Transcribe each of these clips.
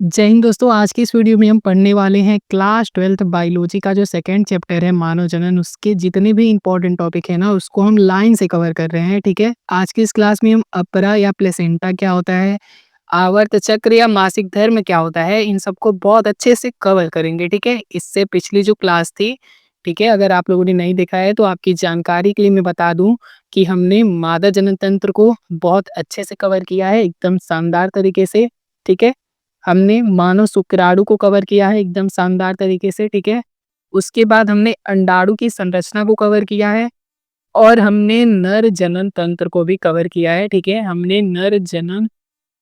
जय हिंद दोस्तों। आज की इस वीडियो में हम पढ़ने वाले हैं क्लास 12th बायोलॉजी का जो सेकंड चैप्टर है मानव जनन, उसके जितने भी इंपॉर्टेंट टॉपिक है ना उसको हम लाइन से कवर कर रहे हैं। ठीक है, आज की इस क्लास में हम अपरा या प्लेसेंटा क्या होता है, आवर्त चक्र या मासिक धर्म क्या होता है, इन सबको बहुत अच्छे से कवर करेंगे। ठीक है, इससे पिछली जो क्लास थी, ठीक है, अगर आप लोगों ने नहीं देखा है तो आपकी जानकारी के लिए मैं बता दूं कि हमने मादा जनन तंत्र को बहुत अच्छे से कवर किया है, एकदम शानदार तरीके से। ठीक है, हमने मानव शुक्राणु को कवर किया है एकदम शानदार तरीके से। ठीक है, उसके बाद हमने अंडाणु की संरचना को कवर किया है और हमने नर जनन तंत्र को भी कवर किया है। ठीक है, हमने नर जनन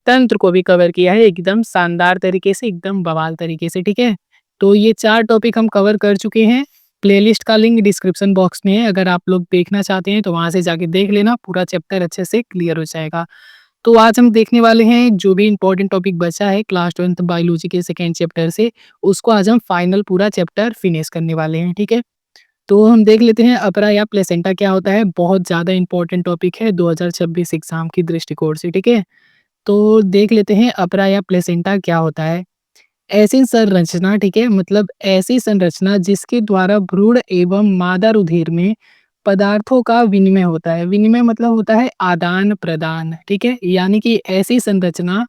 तंत्र को भी कवर किया है एकदम शानदार तरीके से, एकदम बवाल तरीके से। ठीक है, तो ये 4 टॉपिक हम कवर कर चुके हैं। प्लेलिस्ट का लिंक डिस्क्रिप्शन बॉक्स में है, अगर आप लोग देखना चाहते हैं तो वहाँ से जाके देख लेना, पूरा चैप्टर अच्छे से क्लियर हो जाएगा। तो आज हम देखने वाले हैं जो भी इंपॉर्टेंट टॉपिक बचा है क्लास 12th बायोलॉजी के सेकेंड चैप्टर से, उसको आज हम फाइनल पूरा चैप्टर फिनिश करने वाले हैं। ठीक है, तो हम देख लेते हैं अपरा या प्लेसेंटा क्या होता है। बहुत ज़्यादा इंपॉर्टेंट टॉपिक है 2026 एग्जाम की दृष्टिकोण से। ठीक है, तो देख लेते हैं अपरा या प्लेसेंटा क्या होता है। ऐसी संरचना, ठीक है, मतलब ऐसी संरचना जिसके द्वारा भ्रूण एवं मादा रुधिर में पदार्थों का विनिमय होता है। विनिमय मतलब होता है आदान प्रदान। ठीक है, यानी कि ऐसी संरचना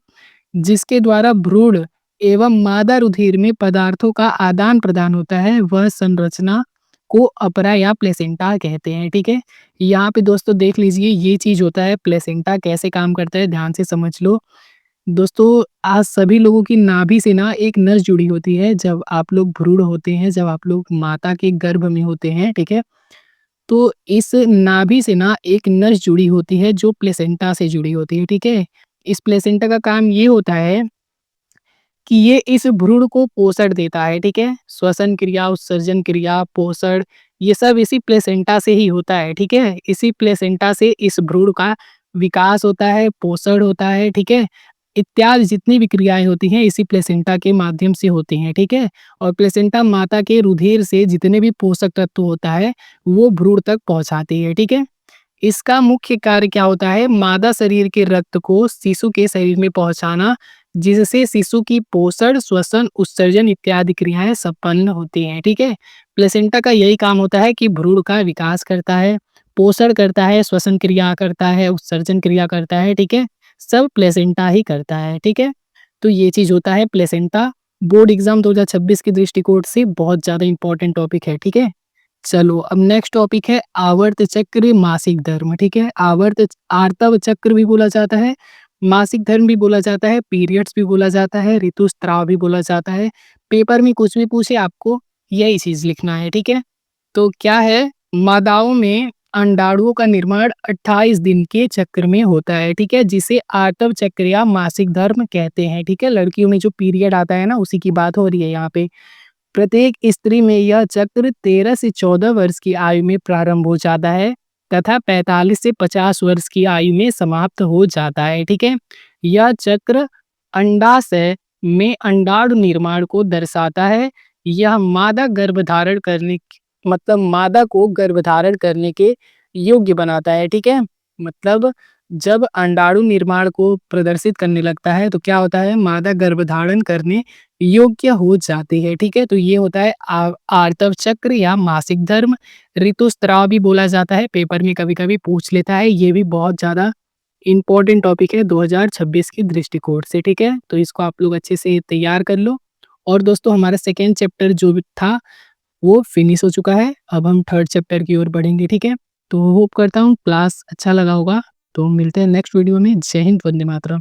जिसके द्वारा भ्रूण एवं मादा रुधिर में पदार्थों का आदान प्रदान होता है, वह संरचना को अपरा या प्लेसेंटा कहते हैं। ठीक है, यहाँ पे दोस्तों देख लीजिए ये चीज होता है प्लेसेंटा, कैसे काम करता है ध्यान से समझ लो। दोस्तों, आज सभी लोगों की नाभि से ना एक नस जुड़ी होती है। जब आप लोग भ्रूण होते हैं, जब आप लोग माता के गर्भ में होते हैं, ठीक है, तो इस नाभि से ना एक नस जुड़ी होती है जो प्लेसेंटा से जुड़ी होती है। ठीक है, इस प्लेसेंटा का काम ये होता है कि ये इस भ्रूण को पोषण देता है। ठीक है, श्वसन क्रिया, उत्सर्जन क्रिया, पोषण, ये सब इसी प्लेसेंटा से ही होता है। ठीक है, इसी प्लेसेंटा से इस भ्रूण का विकास होता है, पोषण होता है। ठीक है, इत्यादि जितनी भी क्रियाएं होती हैं इसी प्लेसेंटा के माध्यम से होती हैं। ठीक है, और प्लेसेंटा माता के रुधिर से जितने भी पोषक तत्व होता है वो भ्रूण तक पहुंचाती है। ठीक है, इसका मुख्य कार्य क्या होता है, मादा शरीर के रक्त को शिशु के शरीर में पहुंचाना, जिससे शिशु की पोषण, श्वसन, उत्सर्जन इत्यादि क्रियाएं संपन्न होती हैं। ठीक है, प्लेसेंटा का यही काम होता है कि भ्रूण का विकास करता है, पोषण करता है, श्वसन क्रिया करता है, उत्सर्जन क्रिया करता है। ठीक है, सब प्लेसेंटा ही करता है। ठीक है, तो ये चीज होता है प्लेसेंटा। बोर्ड एग्जाम 2026 की दृष्टिकोण से बहुत ज्यादा इंपॉर्टेंट टॉपिक है। ठीक है, चलो अब नेक्स्ट टॉपिक है आवर्त चक्र मासिक धर्म। ठीक है, आर्तव चक्र भी बोला जाता है, मासिक धर्म भी बोला जाता है, पीरियड्स भी बोला जाता है, ऋतुस्राव भी बोला जाता है। पेपर में कुछ भी पूछे आपको यही चीज लिखना है। ठीक है, तो क्या है, मादाओं में अंडाणुओं का निर्माण 28 दिन के चक्र में होता है। ठीक है, जिसे आर्तव चक्र या मासिक धर्म कहते हैं। ठीक है, लड़कियों में जो पीरियड आता है ना उसी की बात हो रही है यहाँ पे। प्रत्येक स्त्री में यह चक्र 13 से 14 वर्ष की आयु में प्रारंभ हो जाता है तथा 45 से 50 वर्ष की आयु में समाप्त हो जाता है। ठीक है, यह चक्र अंडाशय में अंडाणु निर्माण को दर्शाता है। यह मादा गर्भधारण करने मतलब मादा को गर्भधारण करने के योग्य बनाता है। ठीक है, मतलब जब अंडाणु निर्माण को प्रदर्शित करने लगता है तो क्या होता है, मादा गर्भधारण करने योग्य हो जाती है। ठीक है, तो ये होता है आर्तव चक्र या मासिक धर्म। ऋतुस्राव भी बोला जाता है, पेपर में कभी कभी पूछ लेता है, ये भी बहुत ज्यादा इंपॉर्टेंट टॉपिक है 2026 की दृष्टिकोण से। ठीक है, तो इसको आप लोग अच्छे से तैयार कर लो। और दोस्तों, हमारा सेकेंड चैप्टर जो भी था वो फिनिश हो चुका है, अब हम थर्ड चैप्टर की ओर बढ़ेंगे। ठीक है, तो होप करता हूँ क्लास अच्छा लगा होगा। तो मिलते हैं नेक्स्ट वीडियो में। जय हिंद, वंदे मातरम।